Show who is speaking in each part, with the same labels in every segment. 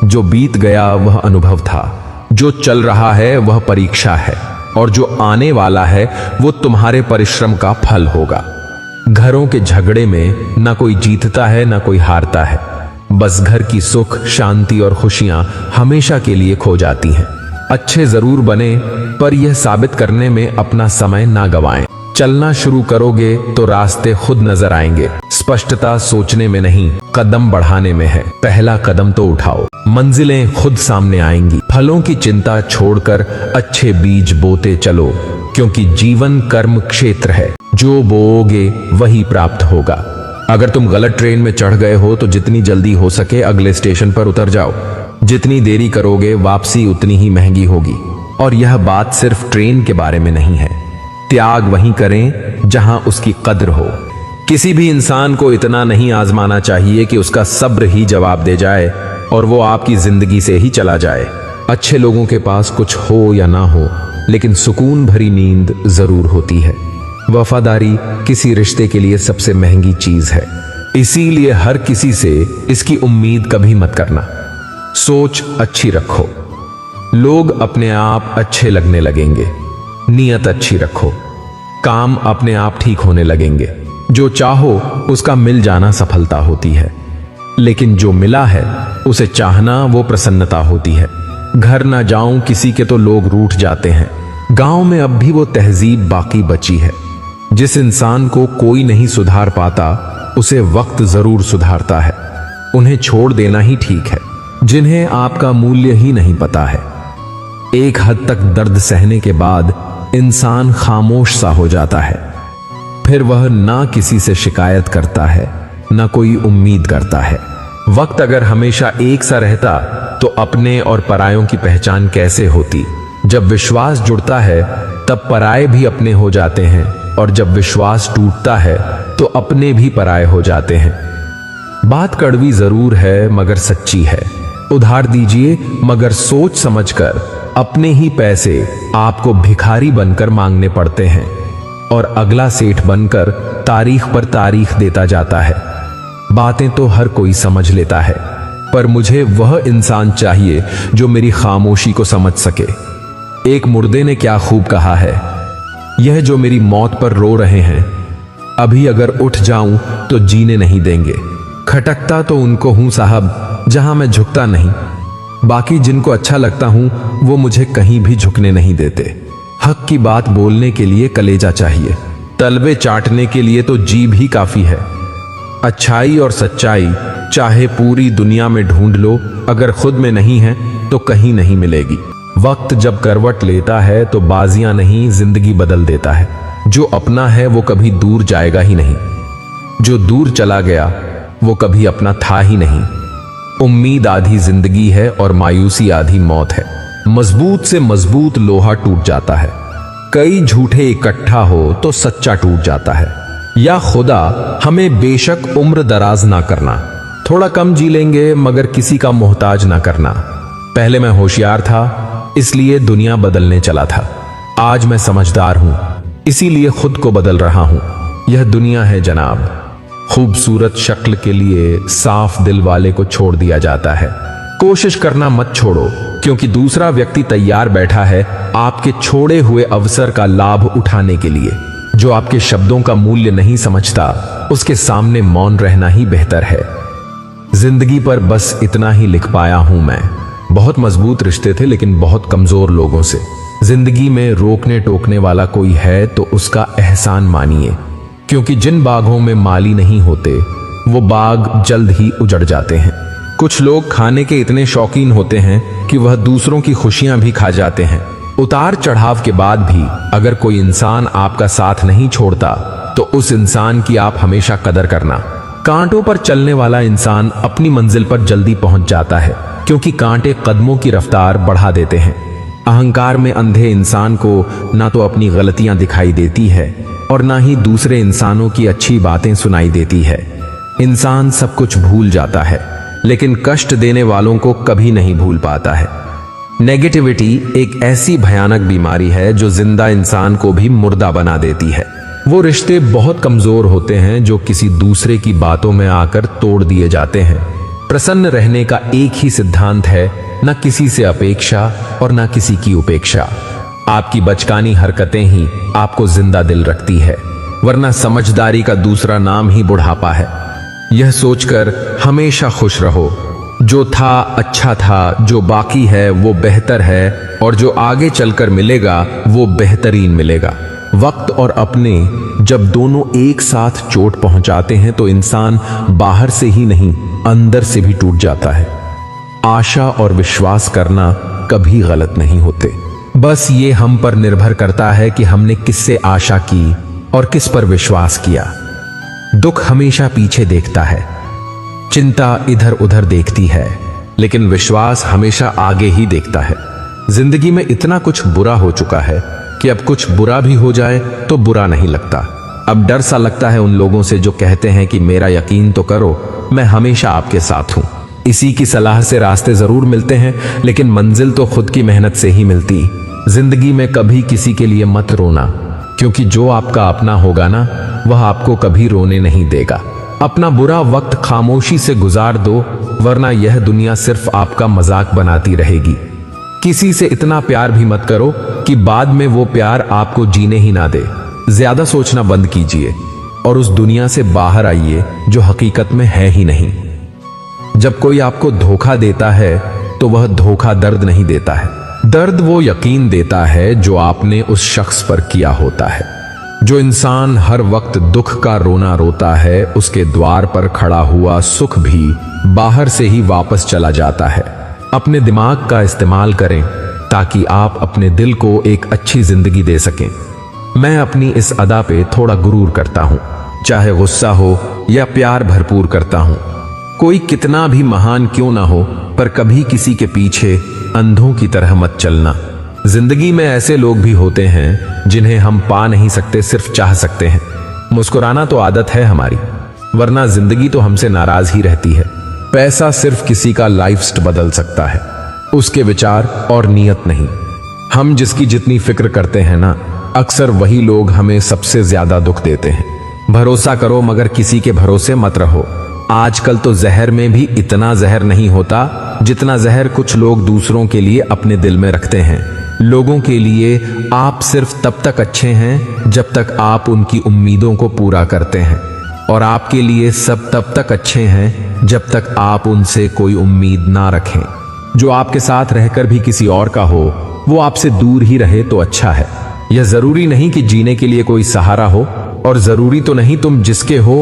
Speaker 1: जो बीत गया वह अनुभव था, जो चल रहा है वह परीक्षा है, और जो आने वाला है वो तुम्हारे परिश्रम का फल होगा। घरों के झगड़े में ना कोई जीतता है ना कोई हारता है, बस घर की सुख, शांति और खुशियां हमेशा के लिए खो जाती हैं। अच्छे जरूर बने, पर यह साबित करने में अपना समय ना गवाएं। चलना शुरू करोगे तो रास्ते खुद नजर आएंगे। स्पष्टता सोचने में नहीं, कदम बढ़ाने में है। पहला कदम तो उठाओ, मंजिलें खुद सामने आएंगी। फलों की चिंता छोड़कर अच्छे बीज बोते चलो, क्योंकि जीवन कर्म क्षेत्र है। जो बोओगे वही प्राप्त होगा। अगर तुम गलत ट्रेन में चढ़ गए हो तो जितनी जल्दी हो सके अगले स्टेशन पर उतर जाओ। जितनी देरी करोगे वापसी उतनी ही महंगी होगी। और यह बात सिर्फ ट्रेन के बारे में नहीं है। त्याग वहीं करें जहां उसकी कद्र हो। किसी भी इंसान को इतना नहीं आजमाना चाहिए कि उसका सब्र ही जवाब दे जाए और वो आपकी जिंदगी से ही चला जाए। अच्छे लोगों के पास कुछ हो या ना हो, लेकिन सुकून भरी नींद जरूर होती है। वफादारी किसी रिश्ते के लिए सबसे महंगी चीज है, इसीलिए हर किसी से इसकी उम्मीद कभी मत करना। सोच अच्छी रखो, लोग अपने आप अच्छे लगने लगेंगे। नीयत अच्छी रखो, काम अपने आप ठीक होने लगेंगे। जो चाहो उसका मिल जाना सफलता होती है, लेकिन जो मिला है उसे चाहना वो प्रसन्नता होती है। घर ना जाऊं किसी के तो लोग रूठ जाते हैं। गांव में अब भी वो तहजीब बाकी बची है। जिस इंसान को कोई नहीं सुधार पाता उसे वक्त जरूर सुधारता है। उन्हें छोड़ देना ही ठीक है, जिन्हें आपका मूल्य ही नहीं पता है। एक हद तक दर्द सहने के बाद इंसान खामोश सा हो जाता है। फिर वह ना किसी से शिकायत करता है, ना कोई उम्मीद करता है। वक्त अगर हमेशा एक सा रहता तो अपने और परायों की पहचान कैसे होती। जब विश्वास जुड़ता है तब पराये भी अपने हो जाते हैं, और जब विश्वास टूटता है तो अपने भी पराये हो जाते हैं। बात कड़वी जरूर है मगर सच्ची है। उधार दीजिए मगर सोच समझकर। अपने ही पैसे आपको भिखारी बनकर मांगने पड़ते हैं, और अगला सेठ बनकर तारीख पर तारीख देता जाता है। बातें तो हर कोई समझ लेता है, पर मुझे वह इंसान चाहिए जो मेरी खामोशी को समझ सके। एक मुर्दे ने क्या खूब कहा है, यह जो मेरी मौत पर रो रहे हैं, अभी अगर उठ जाऊं तो जीने नहीं देंगे। खटकता तो उनको हूं साहब जहां मैं झुकता नहीं। बाकी जिनको अच्छा लगता हूं वो मुझे कहीं भी झुकने नहीं देते। हक की बात बोलने के लिए कलेजा चाहिए, तलवे चाटने के लिए तो जीभ ही काफी है। अच्छाई और सच्चाई चाहे पूरी दुनिया में ढूंढ लो, अगर खुद में नहीं है तो कहीं नहीं मिलेगी। वक्त जब करवट लेता है तो बाजियां नहीं जिंदगी बदल देता है। जो अपना है वो कभी दूर जाएगा ही नहीं, जो दूर चला गया वो कभी अपना था ही नहीं। उम्मीद आधी जिंदगी है और मायूसी आधी मौत है। मजबूत से मजबूत लोहा टूट जाता है। कई झूठे इकट्ठा हो तो सच्चा टूट जाता है। या खुदा हमें बेशक उम्र दराज ना करना, थोड़ा कम जी लेंगे मगर किसी का मोहताज ना करना। पहले मैं होशियार था इसलिए दुनिया बदलने चला था, आज मैं समझदार हूं इसीलिए खुद को बदल रहा हूं। यह दुनिया है जनाब, खूबसूरत शक्ल के लिए साफ दिल वाले को छोड़ दिया जाता है। कोशिश करना मत छोड़ो, क्योंकि दूसरा व्यक्ति तैयार बैठा है आपके छोड़े हुए अवसर का लाभ उठाने के लिए। जो आपके शब्दों का मूल्य नहीं समझता उसके सामने मौन रहना ही बेहतर है। जिंदगी पर बस इतना ही लिख पाया हूं मैं। बहुत मजबूत रिश्ते थे लेकिन बहुत कमजोर लोगों से। जिंदगी में रोकने टोकने वाला कोई है तो उसका एहसान मानिए, क्योंकि जिन बागों में माली नहीं होते वो बाग जल्द ही उजड़ जाते हैं। कुछ लोग खाने के इतने शौकीन होते हैं कि वह दूसरों की खुशियां भी खा जाते हैं। उतार चढ़ाव के बाद भी अगर कोई इंसान आपका साथ नहीं छोड़ता तो उस इंसान की आप हमेशा कदर करना। कांटों पर चलने वाला इंसान अपनी मंजिल पर जल्दी पहुंच जाता है, क्योंकि कांटे कदमों की रफ्तार बढ़ा देते हैं। अहंकार में अंधे इंसान को ना तो अपनी गलतियां दिखाई देती है और ना ही दूसरे इंसानों की अच्छी बातें सुनाई देती है। इंसान सब कुछ भूल जाता है लेकिन कष्ट देने वालों को कभी नहीं भूल पाता है। नेगेटिविटी एक ऐसी भयानक बीमारी है जो जिंदा इंसान को भी मुर्दा बना देती है। वो रिश्ते बहुत कमजोर होते हैं जो किसी दूसरे की बातों में आकर तोड़ दिए जाते हैं। प्रसन्न रहने का एक ही सिद्धांत है, न किसी से अपेक्षा और न किसी की उपेक्षा। आपकी बचकानी हरकतें ही आपको जिंदा दिल रखती है, वरना समझदारी का दूसरा नाम ही बुढ़ापा है। यह सोचकर हमेशा खुश रहो, जो था अच्छा था, जो बाकी है वो बेहतर है, और जो आगे चलकर मिलेगा वो बेहतरीन मिलेगा। वक्त और अपने जब दोनों एक साथ चोट पहुंचाते हैं तो इंसान बाहर से ही नहीं अंदर से भी टूट जाता है। आशा और विश्वास करना कभी गलत नहीं होते, बस ये हम पर निर्भर करता है कि हमने किससे आशा की और किस पर विश्वास किया। दुख हमेशा पीछे देखता है, चिंता इधर उधर देखती है, लेकिन विश्वास हमेशा आगे ही देखता है। जिंदगी में इतना कुछ बुरा हो चुका है कि अब कुछ बुरा भी हो जाए तो बुरा नहीं लगता। अब डर सा लगता है उन लोगों से जो कहते हैं कि मेरा यकीन तो करो, मैं हमेशा आपके साथ हूं। इसी की सलाह से रास्ते जरूर मिलते हैं, लेकिन मंजिल तो खुद की मेहनत से ही मिलती। जिंदगी में कभी किसी के लिए मत रोना, क्योंकि जो आपका अपना होगा ना, वह आपको कभी रोने नहीं देगा। अपना बुरा वक्त खामोशी से गुजार दो, वरना यह दुनिया सिर्फ आपका मजाक बनाती रहेगी। किसी से इतना प्यार भी मत करो कि बाद में वो प्यार आपको जीने ही ना दे। ज्यादा सोचना बंद कीजिए और उस दुनिया से बाहर आइए जो हकीकत में है ही नहीं। जब कोई आपको धोखा देता है तो वह धोखा दर्द नहीं देता है, दर्द वो यकीन देता है जो आपने उस शख्स पर किया होता है। जो इंसान हर वक्त दुख का रोना रोता है, उसके द्वार पर खड़ा हुआ सुख भी बाहर से ही वापस चला जाता है। अपने दिमाग का इस्तेमाल करें ताकि आप अपने दिल को एक अच्छी जिंदगी दे सकें। मैं अपनी इस अदा पे थोड़ा गुरूर करता हूं, चाहे गुस्सा हो या प्यार भरपूर करता हूं। कोई कितना भी महान क्यों ना हो, पर कभी किसी के पीछे अंधों की तरह मत चलना। जिंदगी में ऐसे लोग भी होते हैं जिन्हें हम पा नहीं सकते, सिर्फ चाह सकते हैं। मुस्कुराना तो आदत है हमारी, वरना जिंदगी तो हमसे नाराज ही रहती है। पैसा सिर्फ किसी का लाइफस्टाइल बदल सकता है, उसके विचार और नियत नहीं। हम जिसकी जितनी फिक्र करते हैं ना, अक्सर वही लोग हमें सबसे ज्यादा दुख देते हैं। भरोसा करो मगर किसी के भरोसे मत रहो। आजकल तो जहर में भी इतना जहर नहीं होता जितना जहर कुछ लोग दूसरों के लिए अपने दिल में रखते हैं। लोगों के लिए आप सिर्फ तब तक अच्छे हैं जब तक आप उनकी उम्मीदों को पूरा करते हैं, और आपके लिए सब तब तक अच्छे हैं जब तक आप उनसे कोई उम्मीद ना रखें। जो आपके साथ रहकर भी किसी और का हो, वो आपसे दूर ही रहे तो अच्छा है। यह जरूरी नहीं कि जीने के लिए कोई सहारा हो, और जरूरी तो नहीं तुम जिसके हो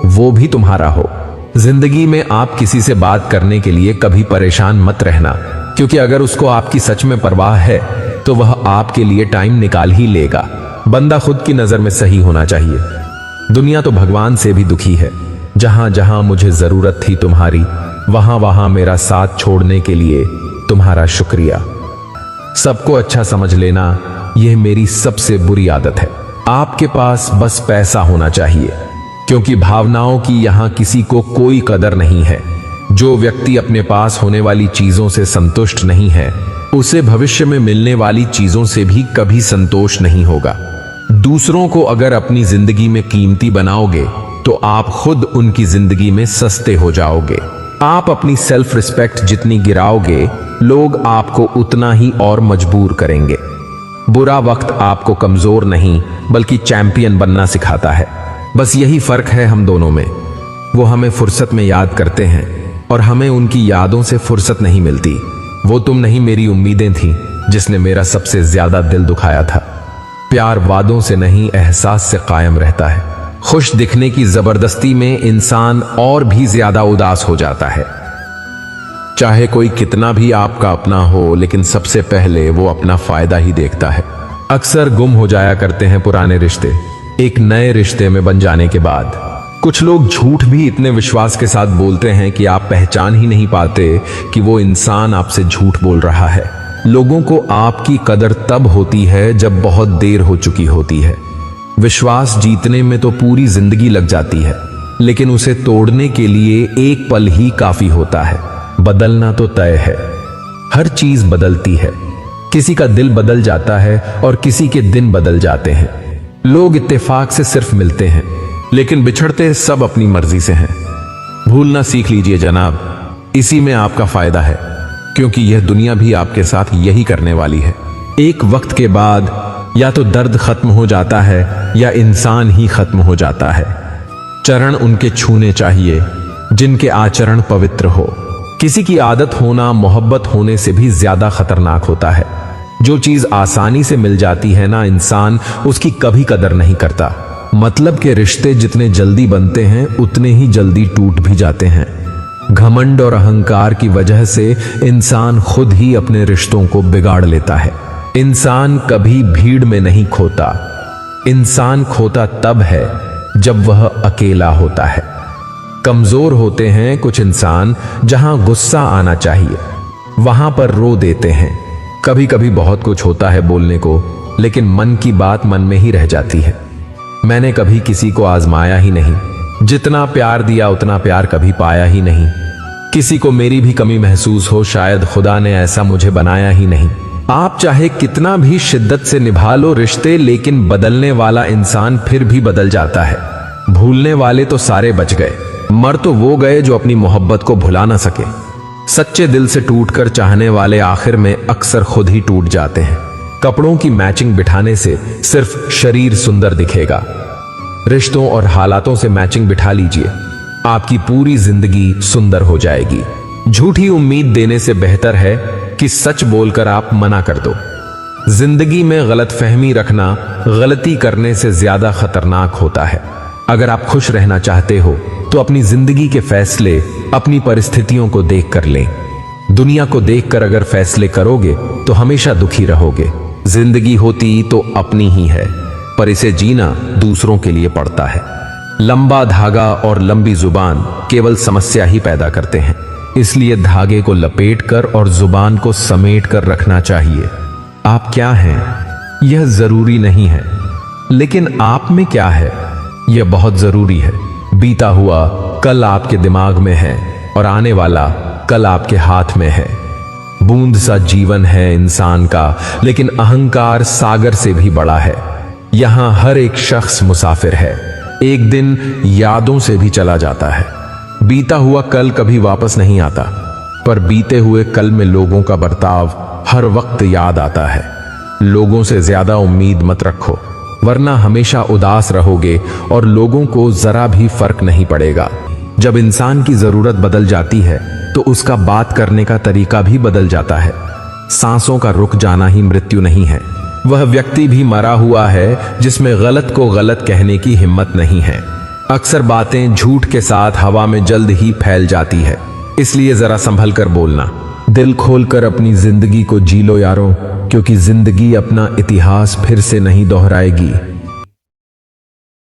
Speaker 1: वो भी तुम्हारा हो। जिंदगी में आप किसी से बात करने के लिए कभी परेशान मत रहना, क्योंकि अगर उसको आपकी सच में परवाह है तो वह आपके लिए टाइम निकाल ही लेगा। बंदा खुद की नजर में सही होना चाहिए। दुनिया तो भगवान से भी दुखी है। जहां जहां मुझे जरूरत थी तुम्हारी, वहां वहां मेरा साथ छोड़ने के लिए तुम्हारा शुक्रिया। सबको अच्छा समझ लेना यह मेरी सबसे बुरी आदत है। आपके पास बस पैसा होना चाहिए, क्योंकि भावनाओं की यहां किसी को कोई कदर नहीं है। जो व्यक्ति अपने पास होने वाली चीजों से संतुष्ट नहीं है, उसे भविष्य में मिलने वाली चीजों से भी कभी संतोष नहीं होगा। दूसरों को अगर अपनी जिंदगी में कीमती बनाओगे तो आप खुद उनकी जिंदगी में सस्ते हो जाओगे। आप अपनी सेल्फ रिस्पेक्ट जितनी गिराओगे, लोग आपको उतना ही और मजबूर करेंगे। बुरा वक्त आपको कमजोर नहीं बल्कि चैंपियन बनना सिखाता है। बस यही फर्क है हम दोनों में। वो हमें फुर्सत में याद करते हैं और हमें उनकी यादों से फुर्सत नहीं मिलती। वो तुम नहीं, मेरी उम्मीदें थीं जिसने मेरा सबसे ज्यादा दिल दुखाया था। प्यार वादों से नहीं, एहसास से कायम रहता है। खुश दिखने की जबरदस्ती में इंसान और भी ज्यादा उदास हो जाता है। चाहे कोई कितना भी आपका अपना हो, लेकिन सबसे पहले वो अपना फायदा ही देखता है। अक्सर गुम हो जाया करते हैं पुराने रिश्ते एक नए रिश्ते में बन जाने के बाद। कुछ लोग झूठ भी इतने विश्वास के साथ बोलते हैं कि आप पहचान ही नहीं पाते कि वो इंसान आपसे झूठ बोल रहा है। लोगों को आपकी कदर तब होती है जब बहुत देर हो चुकी होती है। विश्वास जीतने में तो पूरी जिंदगी लग जाती है, लेकिन उसे तोड़ने के लिए एक पल ही काफी होता है। बदलना तो तय है। हर चीज बदलती है। किसी का दिल बदल जाता है और किसी के दिन बदल जाते हैं। लोग इत्तेफाक से सिर्फ मिलते हैं, लेकिन बिछड़ते सब अपनी मर्जी से हैं। भूलना सीख लीजिए जनाब, इसी में आपका फायदा है, क्योंकि यह दुनिया भी आपके साथ यही करने वाली है। एक वक्त के बाद या तो दर्द खत्म हो जाता है या इंसान ही खत्म हो जाता है। चरण उनके छूने चाहिए जिनके आचरण पवित्र हो। किसी की आदत होना मोहब्बत होने से भी ज्यादा खतरनाक होता है। जो चीज आसानी से मिल जाती है ना, इंसान उसकी कभी कदर नहीं करता। मतलब के रिश्ते जितने जल्दी बनते हैं उतने ही जल्दी टूट भी जाते हैं। घमंड और अहंकार की वजह से इंसान खुद ही अपने रिश्तों को बिगाड़ लेता है। इंसान कभी भीड़ में नहीं खोता। इंसान खोता तब है जब वह अकेला होता है। कमजोर होते हैं कुछ इंसान, जहां गुस्सा आना चाहिए वहां पर रो देते हैं। कभी कभी बहुत कुछ होता है बोलने को, लेकिन मन की बात मन में ही रह जाती है। मैंने कभी किसी को आजमाया ही नहीं। जितना प्यार दिया उतना प्यार कभी पाया ही नहीं। किसी को मेरी भी कमी महसूस हो, शायद खुदा ने ऐसा मुझे बनाया ही नहीं। आप चाहे कितना भी शिद्दत से निभा लो रिश्ते, लेकिन बदलने वाला इंसान फिर भी बदल जाता है। भूलने वाले तो सारे बच गए, मर तो वो गए जो अपनी मोहब्बत को भुला ना सके। सच्चे दिल से टूटकर चाहने वाले आखिर में अक्सर खुद ही टूट जाते हैं। कपड़ों की मैचिंग बिठाने से सिर्फ शरीर सुंदर दिखेगा। रिश्तों और हालातों से मैचिंग बिठा लीजिए, आपकी पूरी जिंदगी सुंदर हो जाएगी। झूठी उम्मीद देने से बेहतर है कि सच बोलकर आप मना कर दो। जिंदगी में गलतफहमी रखना गलती करने से ज्यादा खतरनाक होता है। अगर आप खुश रहना चाहते हो तो अपनी जिंदगी के फैसले अपनी परिस्थितियों को देखकर लें। दुनिया को देखकर अगर फैसले करोगे तो हमेशा दुखी रहोगे। जिंदगी होती तो अपनी ही है, पर इसे जीना दूसरों के लिए पड़ता है। लंबा धागा और लंबी जुबान केवल समस्या ही पैदा करते हैं। इसलिए धागे को लपेटकर और जुबान को समेट कर रखना चाहिए। आप क्या हैं यह जरूरी नहीं है, लेकिन आप में क्या है यह बहुत जरूरी है। बीता हुआ कल आपके दिमाग में है और आने वाला कल आपके हाथ में है। बूंद सा जीवन है इंसान का, लेकिन अहंकार सागर से भी बड़ा है। यहां हर एक शख्स मुसाफिर है, एक दिन यादों से भी चला जाता है। बीता हुआ कल कभी वापस नहीं आता, पर बीते हुए कल में लोगों का बर्ताव हर वक्त याद आता है। लोगों से ज्यादा उम्मीद मत रखो, वरना हमेशा उदास रहोगे और लोगों को जरा भी फर्क नहीं पड़ेगा। जब इंसान की जरूरत बदल जाती है तो उसका बात करने का तरीका भी बदल जाता है। सांसों का रुक जाना ही मृत्यु नहीं है। वह व्यक्ति भी मरा हुआ है जिसमें गलत को गलत कहने की हिम्मत नहीं है। अक्सर बातें झूठ के साथ हवा में जल्द ही फैल जाती है, इसलिए जरा संभल कर बोलना। दिल खोलकर अपनी जिंदगी को जी लो यारों, क्योंकि जिंदगी अपना इतिहास फिर से नहीं दोहराएगी।